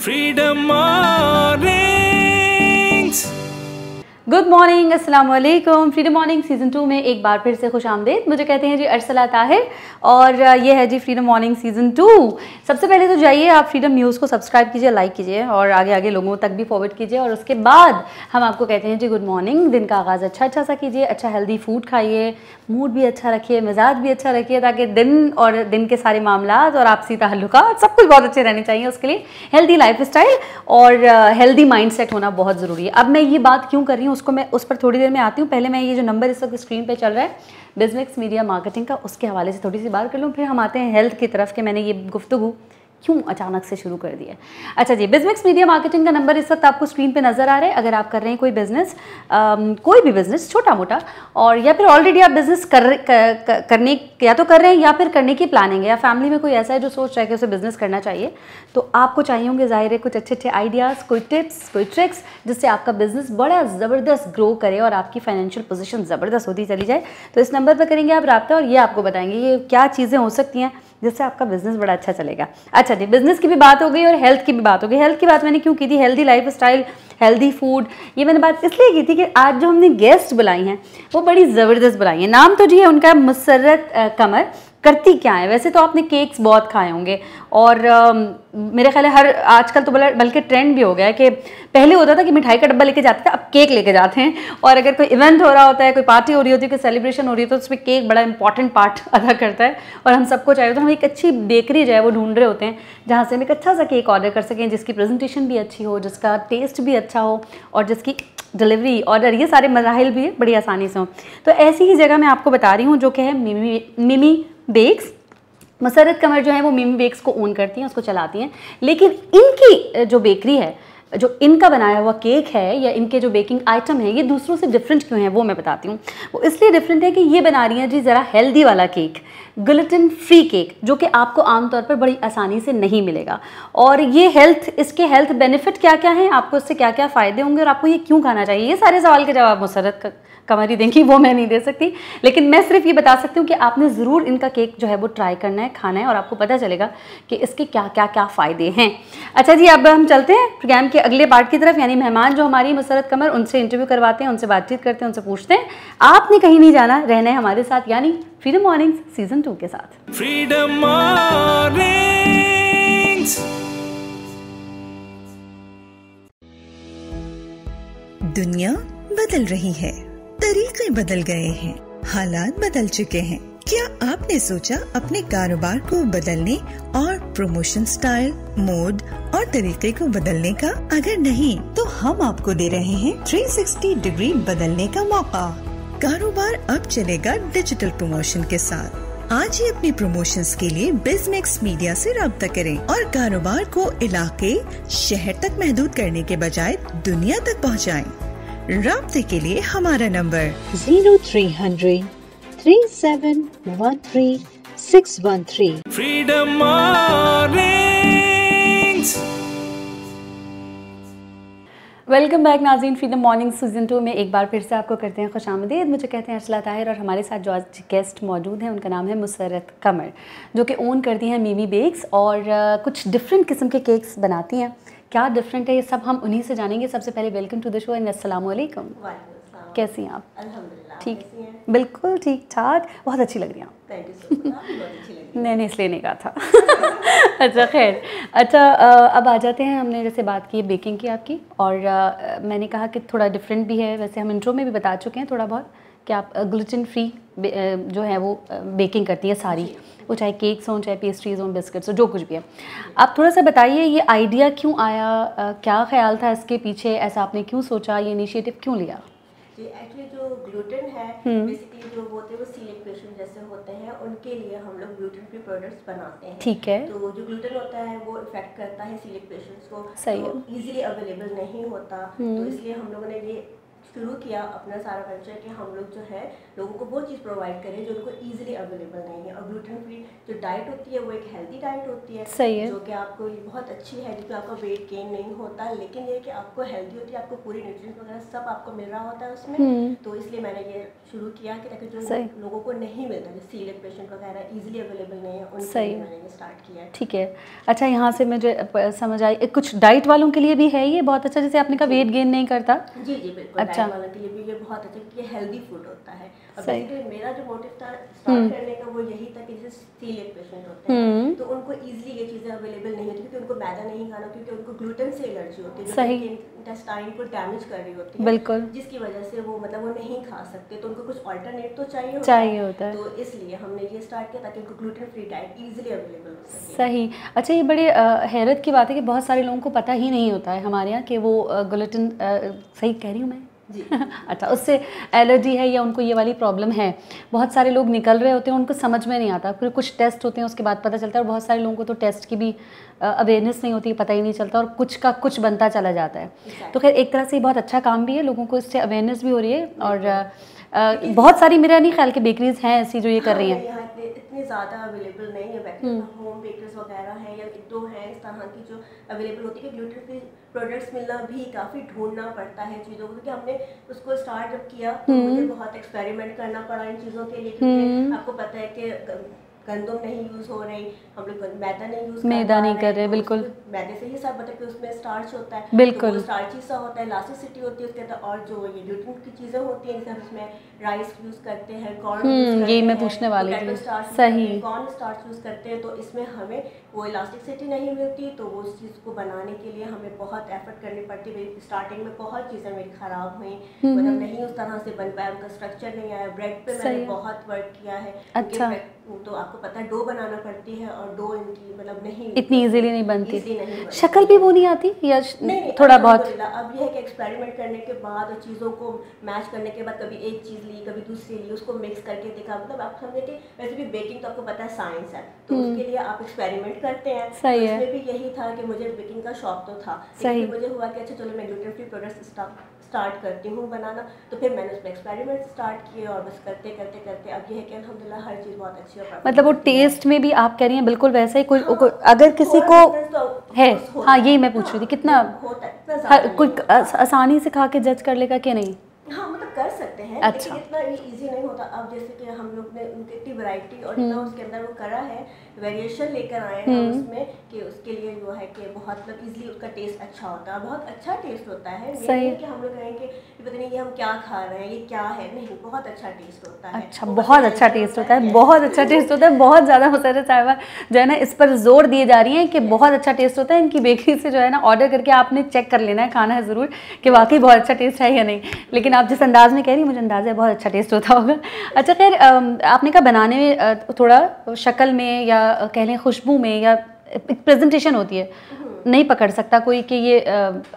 Freedom mornings. Good morning, अस्सलाम वालेकुम। Freedom morning season 2 में एक बार फिर से खुश आमदेद। मुझे कहते हैं जी अरसला ताहिर और ये है जी फ्रीडम मॉर्निंग सीज़न 2। सबसे पहले तो जाइए आप फ्रीडम न्यूज़ को सब्सक्राइब कीजिए, लाइक कीजिए और आगे आगे लोगों तक भी फॉरवर्ड कीजिए। और उसके बाद हम आपको कहते हैं जी गुड मॉर्निंग। दिन का आगाज़ अच्छा सा कीजिए, अच्छा हेल्दी फूड खाइए, मूड भी अच्छा रखिए, मिजाज भी अच्छा रखिए, ताकि दिन और दिन के सारे मामलात और आपसी ताल्लुकात सब कुछ बहुत अच्छे रहने चाहिए। उसके लिए हेल्दी लाइफ स्टाइल और हेल्दी माइंड सेट होना बहुत ज़रूरी है। अब मैं ये बात क्यों कर रही हूँ उसको मैं उस पर थोड़ी देर में आती हूँ। पहले मैं ये जो नंबर इस वक्त स्क्रीन पे चल रहा है बिजनेस मीडिया मार्केटिंग का, उसके हवाले से थोड़ी सी बात कर लूँ, फिर हम आते हैं हेल्थ की तरफ कि मैंने ये गुफ्तगू क्यों अचानक से शुरू कर दिया। अच्छा जी, बिजनेस मीडिया मार्केटिंग का नंबर इस वक्त आपको स्क्रीन पे नज़र आ रहा है। अगर आप कर रहे हैं कोई बिज़नेस, कोई भी बिज़नेस छोटा मोटा, और या फिर ऑलरेडी आप बिज़नेस करने या तो कर रहे हैं या फिर करने की प्लानिंग है, या फैमिली में कोई ऐसा है जो सोच रहा है कि उसे बिज़नेस करना चाहिए, तो आपको चाहिए होंगे ज़ाहिर है कुछ अच्छे अच्छे आइडियाज़, कोई टिप्स, कोई ट्रिक्स, जिससे आपका बिज़नेस बड़ा ज़बरदस्त ग्रो करे और आपकी फाइनेंशियल पोजीशन ज़बरदस्त होती चली जाए। तो इस नंबर पर करेंगे आप रब्ता और ये आपको बताएंगे ये क्या चीज़ें हो सकती हैं जिससे आपका बिजनेस बड़ा अच्छा चलेगा। अच्छा जी, बिजनेस की भी बात हो गई और हेल्थ की भी बात हो गई। हेल्थ की बात मैंने क्यों की थी, healthy life style, healthy food, ये मैंने बात इसलिए की थी कि आज जो हमने गेस्ट बुलाई हैं वो बड़ी ज़बरदस्त बुलाई हैं। नाम तो जी है उनका मुसर्रत कमर। करती क्या है, वैसे तो आपने केक्स बहुत खाए होंगे और मेरे ख्याल है हर आजकल तो बल्कि ट्रेंड भी हो गया है कि पहले होता था कि मिठाई का डब्बा लेके जाते थे, अब केक लेके जाते हैं। और अगर कोई इवेंट हो रहा होता है, कोई पार्टी हो रही होती है, कोई सेलिब्रेशन हो रही है, तो उसमें केक बड़ा इंपॉर्टेंट पार्ट अदा करता है। और हम सबको चाहिए तो हम एक अच्छी बेकरी जो है वो ढूंढ रहे होते हैं जहाँ से हम एक अच्छा सा केक ऑर्डर कर सकें, जिसकी प्रेजेंटेशन भी अच्छी हो, जिसका टेस्ट भी अच्छा हो और जिसकी डिलीवरी ऑर्डर ये सारे मराहिल भी बड़ी आसानी से हों। तो ऐसी ही जगह मैं आपको बता रही हूँ जो कि है मिमी बेक्स। मुसर्रत कमर जो है वो मिमी बेक्स को ओन करती हैं, उसको चलाती हैं। लेकिन इनकी जो बेकरी है, जो इनका बनाया हुआ केक है या इनके जो बेकिंग आइटम है, ये दूसरों से डिफरेंट क्यों है वो मैं बताती हूँ। वो इसलिए डिफरेंट है कि ये बना रही हैं जी ज़रा हेल्दी वाला केक, ग्लूटेन फ्री केक, जो कि आपको आमतौर पर बड़ी आसानी से नहीं मिलेगा। और ये इसके हेल्थ बेनिफिट क्या क्या हैं, आपको इससे क्या क्या फ़ायदे होंगे और आपको ये क्यों खाना चाहिए, ये सारे सवाल के जवाब मुसर्रत कमर ही देंगी, वो मैं नहीं दे सकती। लेकिन मैं सिर्फ ये बता सकती हूँ कि आपने ज़रूर इनका केक जो है वो ट्राई करना है, खाना है, और आपको पता चलेगा कि इसके क्या क्या क्या फ़ायदे हैं। अच्छा जी, अब हम चलते हैं प्रोग्राम के अगले पार्ट की तरफ, यानी मेहमान जो हमारी मुसर्रत कमर, उनसे इंटरव्यू करवाते हैं, उनसे बातचीत करते हैं, उनसे पूछते हैं। आपने कहीं नहीं जाना, रहना है हमारे साथ, यानी फ्रीडम मॉर्निंग्स सीज़न 2 के साथ। Freedom mornings. दुनिया बदल रही है, तरीके बदल गए हैं, हालात बदल चुके हैं। क्या आपने सोचा अपने कारोबार को बदलने और प्रमोशन स्टाइल, मोड और तरीके को बदलने का? अगर नहीं तो हम आपको दे रहे हैं 360 डिग्री बदलने का मौका। कारोबार अब चलेगा डिजिटल प्रमोशन के साथ। आज ही अपनी प्रमोशंस के लिए बिजनेस मीडिया से राब्ता करें और कारोबार को इलाके, शहर तक महदूद करने के बजाय दुनिया तक पहुंचाएं। राब्ते के लिए हमारा number 0300 3713 613। Freedom mornings. Welcome back नाज़रीन, फ्रीडम मॉर्निंग सीज़न 2 में एक बार फिर से आपको करते हैं खुशामदीद। मुझे कहते हैं अरसला ताहिर और हमारे साथ जो आज गेस्ट मौजूद हैं उनका नाम है मुसर्रत कमर, जो कि ओन करती हैं मिमी बेक्स और कुछ डिफरेंट किस्म के केक्स बनाती हैं। क्या डिफरेंट है ये सब हम उन्हीं से जानेंगे। सबसे पहले welcome to the show and अस्सलाम वालेकुम। कैसी हैं आप? अल्हम्दुलिल्लाह। ठीक, बिल्कुल ठीक ठाक, बहुत अच्छी लग रही हैं आप। थैंक यू सो मच, बहुत अच्छी लगी। नहीं इसलिए नहीं कहा था। अच्छा खैर, अच्छा अब आ जाते हैं, हमने जैसे बात की बेकिंग की आपकी, और मैंने कहा कि थोड़ा डिफरेंट भी है, वैसे हम इंट्रो में भी बता चुके हैं थोड़ा बहुत कि आप ग्लूटेन फ्री जो है वो बेकिंग करती है सारी, वो चाहे केक्स हों, चाहे पेस्ट्रीज़ हों, बिस्किट्स हो, जो कुछ भी है। आप थोड़ा सा बताइए ये आइडिया क्यों आया, क्या ख्याल था इसके पीछे, ऐसा आपने क्यों सोचा, ये इनिशिएटिव क्यों लिया? जी एक्चुअली जो ग्लूटेन है बेसिकली जो होते हैं वो सीलिक पेशेंट जैसे होते हैं, उनके लिए हम लोग ग्लूटेन फ्री प्रोडक्ट्स बनाते हैं। ठीक है। तो जो ग्लूटेन होता है वो इफेक्ट करता है सीलिक पेशेंट्स को, सही है। तो इजीली अवेलेबल नहीं होता, तो इसलिए हम लोगों ने ये शुरू किया अपना सारा वेंचर कि हम लोग जो है लोगों को वो चीज़ प्रोवाइड करें जो उनको ईजिली अवेलेबल नहीं है। और ग्लूटेन फ्री जो डाइट होती है वो एक हेल्दी डाइट होती है, सही है, जो कि आपको बहुत अच्छी है, जिसमें आपका वेट गेन नहीं होता, लेकिन ये कि आपको हेल्दी होती है, आपको पूरी न्यूट्रिएंट्स वगैरह सब आपको मिल रहा होता है उसमें। तो इसलिए मैंने ये शुरू किया कि ताकि जो लोगों को नहीं मिलता, जैसे सीलिएक पेशेंट वगैरह ईजिली अवेलेबल नहीं है, उनके लिए मैंने ये स्टार्ट किया है। ठीक है, अच्छा यहाँ से मुझे समझ आई, कुछ डाइट वालों के लिए भी है ये बहुत अच्छा, जैसे आपने कहा वेट गेन नहीं करता। जी जी बिल्कुल, अच्छा, डाइट वालों के लिए भी ये बहुत अच्छा क्योंकि हेल्दी फूड होता है। और बेसिकली मेरा जो मोटिव था स्टार्ट करने का वो यही था कि जैसे सीलिएक पेशेंट होते हैं तो उनको इजीली ये चीज़ें अवेलेबल नहीं होती, क्योंकि उनको मैदा नहीं खाना, क्योंकि उनको ग्लूटेन से एलर्जी होती है, सही, इंटेस्टाइन को डैमेज कर रही होती है, बिल्कुल, जिसकी वजह से वो मतलब वो नहीं खा सकते, तो उनको कुछ ऑल्टरनेट तो चाहिए होता है। तो इसलिए हमने ये स्टार्ट किया ताकि उनको gluten free diet easily available हो सके। सही, अच्छा ये बड़े हैरत की बात है कि बहुत सारे लोगों को पता ही नहीं होता है हमारे यहाँ कि वो ग्लूटेन, सही कह रही हूँ मैं जी अच्छा, उससे एलर्जी है या उनको ये वाली प्रॉब्लम है। बहुत सारे लोग निकल रहे होते हैं, उनको समझ में नहीं आता, फिर कुछ टेस्ट होते हैं उसके बाद पता चलता है, और बहुत सारे लोगों को तो टेस्ट की भी अवेयरनेस नहीं होती, पता ही नहीं चलता, और कुछ का कुछ बनता चला जाता है। तो खैर एक तरह से ये बहुत अच्छा काम भी है, लोगों को इससे अवेयरनेस भी हो रही है, और बहुत सारी मेरा नहीं ख्याल की बेकरीज हैं ऐसी जो ये कर रही हैं। इतनी ज़्यादा अवेलेबल नहीं है, होम बेकर्स वगैरह हैं या एक दो हैं इस तरह की जो अवेलेबल होती है। ग्लूटेन फ्री प्रोडक्ट्स मिलना भी काफ़ी ढूंढना पड़ता है चीज़ों को, क्योंकि हमने उसको स्टार्ट जब किया तो मुझे बहुत एक्सपेरिमेंट करना पड़ा इन चीज़ों के लिए, क्योंकि आपको पता है कि गंदम नहीं यूज़ हो रही, हम लोग मैदा नहीं कर रहे, बिल्कुल मैदे से ही सब, मतलब कि उसमें स्टार्च होता है, बिल्कुल तो स्टार्ची सा होता है, इलास्टिसिटी होती है उसके अंदर, और जो ये ग्लूटेन की चीज़ें होती हैं जैसे हम इसमें राइस यूज़ करते हैं, कॉर्न ये मैं पूछने वाली थी, सही, कॉर्न स्टार्च यूज़ करते हैं, तो इसमें हमें वो इलास्टिसिटी नहीं मिलती, तो वो उस चीज़ को बनाने के लिए हमें बहुत एफर्ट करनी पड़ती है। स्टार्टिंग में बहुत चीज़ें मेरी ख़राब हुई, मतलब नहीं उस तरह से बन पाया, उनका स्ट्रक्चर नहीं आया। ब्रेड पे मैंने बहुत वर्क किया है, अच्छा, तो आपको पता है डो बनाना पड़ती है, और डो इनकी मतलब नहीं इतनी इजीली नहीं बनती, शक्ल भी वो नहीं आती या नहीं, थोड़ा बहुत। अब ये है कि एक्सपेरिमेंट करने के बाद और चीज़ों को मैच करने के बाद कभी एक चीज़ ली कभी दूसरी ली, उसको मिक्स करके देखा, मतलब आप समझे कि वैसे भी बेकिंग तो आपको पता है साइंस है, तो उसके लिए आप एक्सपेरिमेंट करते हैं। सही है, उसमें भी यही था कि मुझे बेकिंग का शौक तो था, सही, मुझे हुआ कि अच्छा चलो मैं ग्लूटेन फ्री प्रोडक्ट्स स्टार्ट करती हूँ बनाना, तो फिर मैंने उसमें एक्सपेरिमेंट स्टार्ट किए, और बस करते करते करते अब ये है कि अल्हम्दुलिल्लाह हर चीज़ बहुत अच्छी है। मतलब वो टेस्ट में भी आप कह रही हैं बिल्कुल वैसा ही, कोई अगर किसी को है, हाँ यही मैं पूछ रही थी, कितना कोई आसानी से खा के जज कर लेगा कि नहीं? हाँ मतलब कर सकते हैं, अच्छा, लेकिन इतना इजी नहीं होता। अब जैसे कि हम लोग ने उनकी इतनी वैरायटी और इतना उसके अंदर वो करा है, वेरिएशन लेकर आए हैं उसमें, कि उसके लिए जो है कि बहुत मतलब इजीली उसका टेस्ट अच्छा होता है, बहुत अच्छा टेस्ट होता है। नहीं कि हम लोग कहेंगे कि पता नहीं ये हम क्या खा रहे हैं, ये क्या है, नहीं, बहुत अच्छा टेस्ट होता है। अच्छा, बहुत अच्छा टेस्ट होता है, बहुत अच्छा टेस्ट होता है, बहुत ज़्यादा मुसर्रत साहिबा जो है ना इस पर जोर दिए जा रही हैं कि बहुत अच्छा टेस्ट होता है। इनकी बेकरी से जो है ना ऑर्डर करके आपने चेक कर लेना है, खाना है ज़रूर कि वाकई बहुत अच्छा टेस्ट है या नहीं। लेकिन आप जिस अंदाज में कह रही हैं मुझे अंदाज़ा है बहुत अच्छा टेस्ट होता होगा। अच्छा खैर, आपने कहा बनाने में थोड़ा शक्ल में या कह लें खुशबू में या प्रेजेंटेशन होती है, नहीं पकड़ सकता कोई कि ये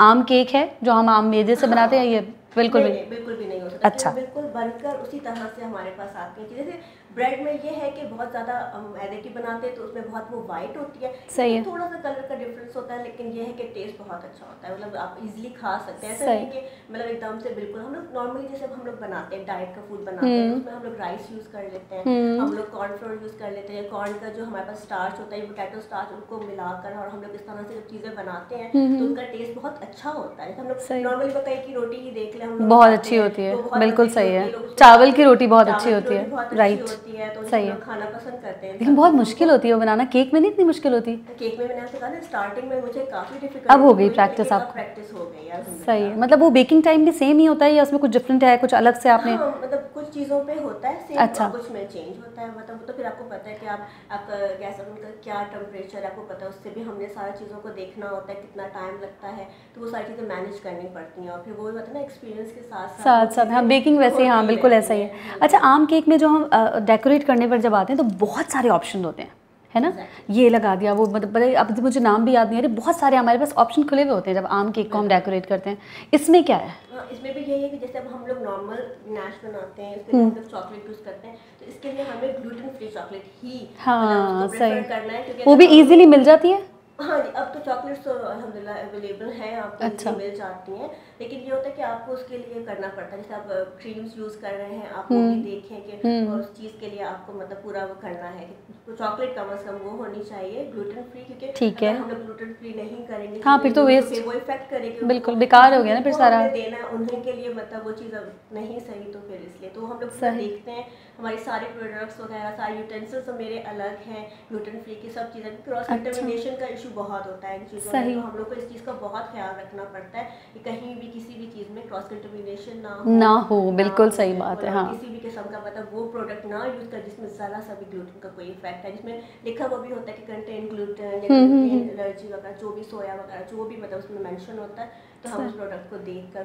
आम केक है जो हम आम मैदे से बनाते हैं, ये बिल्कुल भी नहीं हो सकता। अच्छा, बिल्कुल बनकर उसी तरह से हमारे पास आती है। जैसे ब्रेड में ये है कि बहुत ज़्यादा मैदे की बनाते हैं तो उसमें बहुत वो वाइट होती है, सही है, थोड़ा सा कलर का डिफरेंस होता है, लेकिन ये है कि टेस्ट बहुत अच्छा होता है, मतलब आप इजीली खा सकते हैं। ऐसा नहीं कि मतलब एकदम से बिल्कुल, हम लोग नॉर्मली जैसे हम लोग बनाते हैं डाइट का फूड बनाते हैं तो उसमें हम लोग राइस यूज़ कर लेते हैं, हम लोग कॉर्नफ्लोर यूज़ कर लेते हैं, कॉर्न का जो हमारे पास स्टार्च होता है पोटैटो स्टार्च, उनको मिलाकर और हम लोग इस तरह से जब चीज़ें बनाते हैं तो उनका टेस्ट बहुत अच्छा होता है। हम लोग नॉर्मली मकई की रोटी ही देख लें, हम लोग बहुत अच्छी होती है, बिल्कुल सही है, चावल की रोटी बहुत अच्छी होती है, राइट, सही है, खाना पसंद करते हैं। लेकिन बहुत मुश्किल होती है वो बनाना, केक में नहीं इतनी मुश्किल होती। केक में मैंने आपसे कहा ना स्टार्टिंग में मुझे काफी डिफिकल्ट, अब हो गई प्रैक्टिस, आपको प्रैक्टिस हो गई यार, सही है। मतलब वो बेकिंग टाइम भी सेम ही होता है या उसमें कुछ डिफरेंट है, कुछ अलग से आपने? हाँ, मतलब कुछ चीज़ों पे होता है सेम, अच्छा, कुछ में चेंज होता है, मतलब तो फिर आपको पता है कि आपका गैस ओवन का क्या टेम्परेचर है, आपको पता है, उससे भी हमने सारी चीज़ों को देखना होता है, कितना टाइम लगता है, तो वो सारी चीज़ें मैनेज करनी पड़ती हैं, और फिर वो होता है ना एक्सपीरियंस के साथ साथ हाँ, बेकिंग वैसे, हाँ बिल्कुल ऐसा ही है। अच्छा, आम केक में जो हम डेकोरेट करने पर जब आते हैं तो बहुत सारे ऑप्शन होते हैं, है ना, ये लगा दिया वो, मतलब अब मुझे नाम भी याद नहीं आ रहे, बहुत सारे हमारे पास ऑप्शन खुले हुए होते हैं जब आम केक को हम डेकोरेट करते हैं। इसमें क्या है? इसमें भी यही है कि जैसे अब हम लोग नॉर्मल गनाश बनाते हैं, इसके लिए हम लोग चॉकलेट यूज़ करते हैं, तो इसके लिए हमें ग्लूटेन फ्री चॉकलेट ही हाँ सही करना है, क्योंकि वो भी इजीली मिल जाती है। हाँ जी, अब तो चॉकलेट्स तो अल्हम्दुलिल्लाह अवेलेबल हैं, आपको अच्छा। मिल जाती हैं। लेकिन ये होता है कि आपको उसके लिए करना पड़ता है, जैसे आप क्रीम्स यूज़ कर रहे हैं, आप वो भी देखें कि और उस चीज़ के लिए आपको मतलब पूरा वो करना है कि तो चॉकलेट कम से कम वो होनी चाहिए ग्लूटेन फ्री, क्योंकि ठीक है। अगर हम लोग ग्लूटेन फ्री नहीं करेंगे हाँ, फिर तो वेस्ट, वो इफेक्ट करेगी, बिल्कुल बेकार हो गया ना फिर सारा। देना है उन्हीं के लिए, मतलब वो चीज़ अब नहीं सही, तो फिर इसलिए तो हम लोग सही। देखते हैं हमारी सारे प्रोडक्ट्स वगैरह, सारे यूटेंसिल्स तो मेरे अलग हैं, ग्लूटेन फ्री की सब चीज़ें। क्रॉस कंटामिनेशन का इशू बहुत होता है इन चीज़ों में, तो हम लोग को इस चीज़ का बहुत ख्याल रखना पड़ता है कि कहीं भी किसी भी चीज़ में क्रॉस कंटामिनेशन ना हो। बिल्कुल सही बात है। हाँ, किसी भी किस्म का मतलब वो प्रोडक्ट ना यूज़ कर जिसमें ज़रा सा भी ग्लूटेन का कोई इफेक्ट है, जिसमें लिखा हुआ भी होता है कि कंटेन ग्लूटेन या ग्लूटेन एलर्जी वगैरह, जो भी सोया वगैरह जो भी मतलब उसमें मेंशन होता है, तो हम उस प्रोडक्ट को देखकर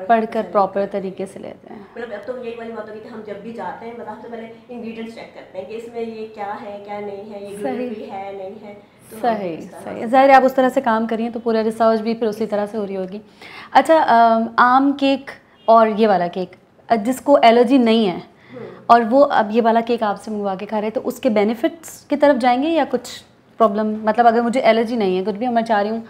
पढ़कर प्रॉपर तरीके से लेते हैं। मतलब अब तो यही वाली बात होगी कि हम जब भी जाते हैं मतलब सबसे पहले इंग्रेडिएंट्स चेक करते हैं कि इसमें ये क्या है क्या नहीं है, ये ग्लूटेन फ्री है नहीं है। तो सही सही, ज़ाहिर है आप उस तरह से काम करिए तो पूरा रिसर्च भी फिर उसी तरह से हो रही होगी। अच्छा, आम केक और ये वाला केक, जिसको एलर्जी नहीं है और वो अब ये वाला केक आपसे मंगवा के खा रहे हैं, तो उसके बेनिफिट्स की तरफ जाएंगे या कुछ प्रॉब्लम? मतलब अगर मुझे एलर्जी नहीं है, कुछ भी मैं चाह रही हूँ,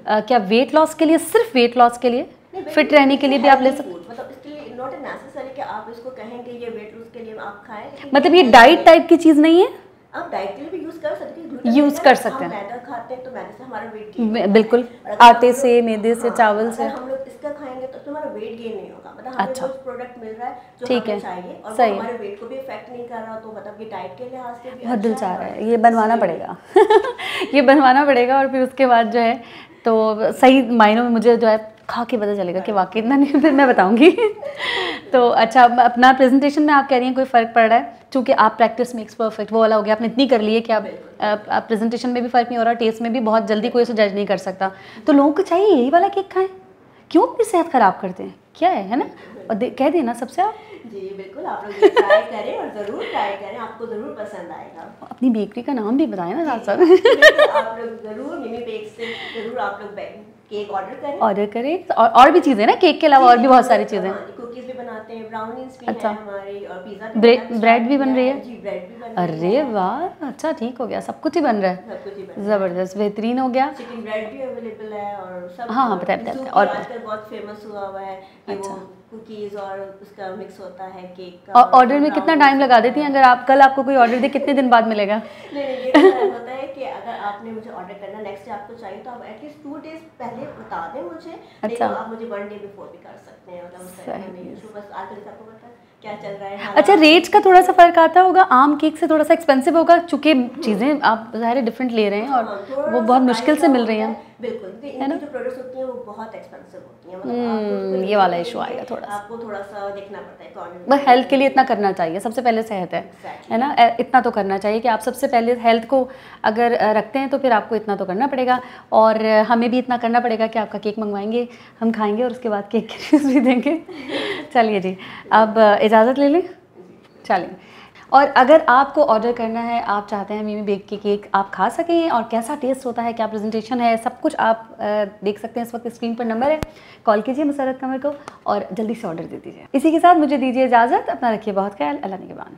क्या वेट लॉस के लिए, सिर्फ वेट लॉस के लिए, फिट रहने के लिए भी आप ले सकते? मतलब इसके लिए नॉट नेसेसरी कि आप इसको कहें कि ये वेट लूज के लिए आप खाएं, मतलब ये डाइट टाइप की चीज़ नहीं है? आप डाइट के लिए भी यूज कर सकते हैं, यूज कर सकते हैं। मैदा खाते हैं तो मैदे से हमारा वेट गेन बिल्कुल, आटे से, मैदे से, चावल से। हम लोग इसका खाएंगे तो हमारा वेट गेन नहीं होगा, मतलब हमें अच्छा, जो प्रोडक्ट मिल रहा है जो ठीक हमें है, चाहिए और सही वो है। हमारे वेट को भी इफेक्ट नहीं कर रहा, तो मतलब ये डाइट के लिहाज से भी बहुत दिल अच्छा चाह रहा है, ये बनवाना पड़ेगा ये बनवाना पड़ेगा और फिर उसके बाद जो है तो सही मायनों में मुझे जो है खा के पता चलेगा कि वाकई इतना नहीं, फिर मैं बताऊंगी तो अच्छा, अपना प्रेजेंटेशन में आप कह रही हैं कोई फ़र्क पड़ रहा है, चूँकि आप प्रैक्टिस मेक्स परफेक्ट वो वाला हो गया, आपने इतनी कर ली है कि आप प्रेजेंटेशन में भी फ़र्क नहीं हो रहा, टेस्ट में भी बहुत जल्दी कोई उसे जज नहीं कर सकता। तो लोगों को चाहिए यही वाला केक खाएं, क्यों अपनी सेहत ख़राब करते हैं, क्या है ना? और कह देना सबसे आप। जी बिल्कुल, आप लोग ट्राई करें और ज़रूर ट्राई करें, आपको ज़रूर पसंद आएगा। अपनी बेकरी का नाम भी बताएं ना साथ साथ आप लोग ज़रूर मिमी बेक से ज़रूर आप लोग केक ऑर्डर करें और भी चीज़ें ना, केक के अलावा और भी बहुत सारी चीज़ें। कुकीज़ भी बनाते हैं, ब्राउनीज भी अच्छा, हैं हमारी, और पिज़्ज़ा भी ब्रेड भी बन रही है? जी, ब्रेड भी बन रही है। अरे वाह, अच्छा ठीक हो गया, सब कुछ ही बन रहा है, सब कुछ ही बन रहा है। ज़बरदस्त, बेहतरीन हो गया। चिकन ब्रेड भी अवेलेबल है और सब। हाँ, बताए और आजकल बहुत फेमस हुआ हुआ है कि वो कुकीज़ और उसका मिक्स होता है केक का। और ऑर्डर में कितना टाइम लगा देती हैं? अगर आप कल आपको कोई ऑर्डर दे, कितने दिन बाद मिलेगा? नहीं, ये होता है कि अगर आपने मुझे ऑर्डर करना नेक्स्ट डे आपको चाहिए, तो आप एटलीस्ट 2 डेज पहले बता दें मुझे। अच्छा, आप मुझे 1 डे बिफोर भी कर सकते हैं, मतलब नहीं इशू, बस आजकल आपको पता है क्या चल रहा है। अच्छा, रेट्स का थोड़ा सा फ़र्क आता होगा, आम केक से थोड़ा सा एक्सपेंसिव होगा, चूँकि चीज़ें आप ज़ाहिर है डिफरेंट ले रहे हैं और वो बहुत मुश्किल से मिल रही हैं। बिल्कुल, इनकी जो प्रोडक्ट्स होती हैं वो बहुत एक्सपेंसिव होती हैं, मतलब ये वाला इशू आएगा थोड़ा सा, आपको थोड़ा सा देखना पड़ता है इकोनॉमी। बस हेल्थ के लिए इतना करना चाहिए, सबसे पहले सेहत है ना, इतना तो करना चाहिए कि आप सबसे पहले हेल्थ को अगर रखते हैं तो फिर आपको इतना तो करना पड़ेगा, और हमें भी इतना करना पड़ेगा कि आपका केक मंगवाएंगे, हम खाएंगे और उसके बाद केक के रिव्यूज़ भी देंगे। चलिए जी, अब इजाज़त ले लें, चलिए। और अगर आपको ऑर्डर करना है, आप चाहते हैं मिमी बेक के केक आप खा सकें और कैसा टेस्ट होता है, क्या प्रेजेंटेशन है, सब कुछ आप देख सकते हैं। इस वक्त स्क्रीन पर नंबर है, कॉल कीजिए मुसरत कमर को और जल्दी से ऑर्डर दे दीजिए। इसी के साथ मुझे दीजिए इजाज़त, अपना रखिए बहुत ख्याल, अल्लाह निगहबान।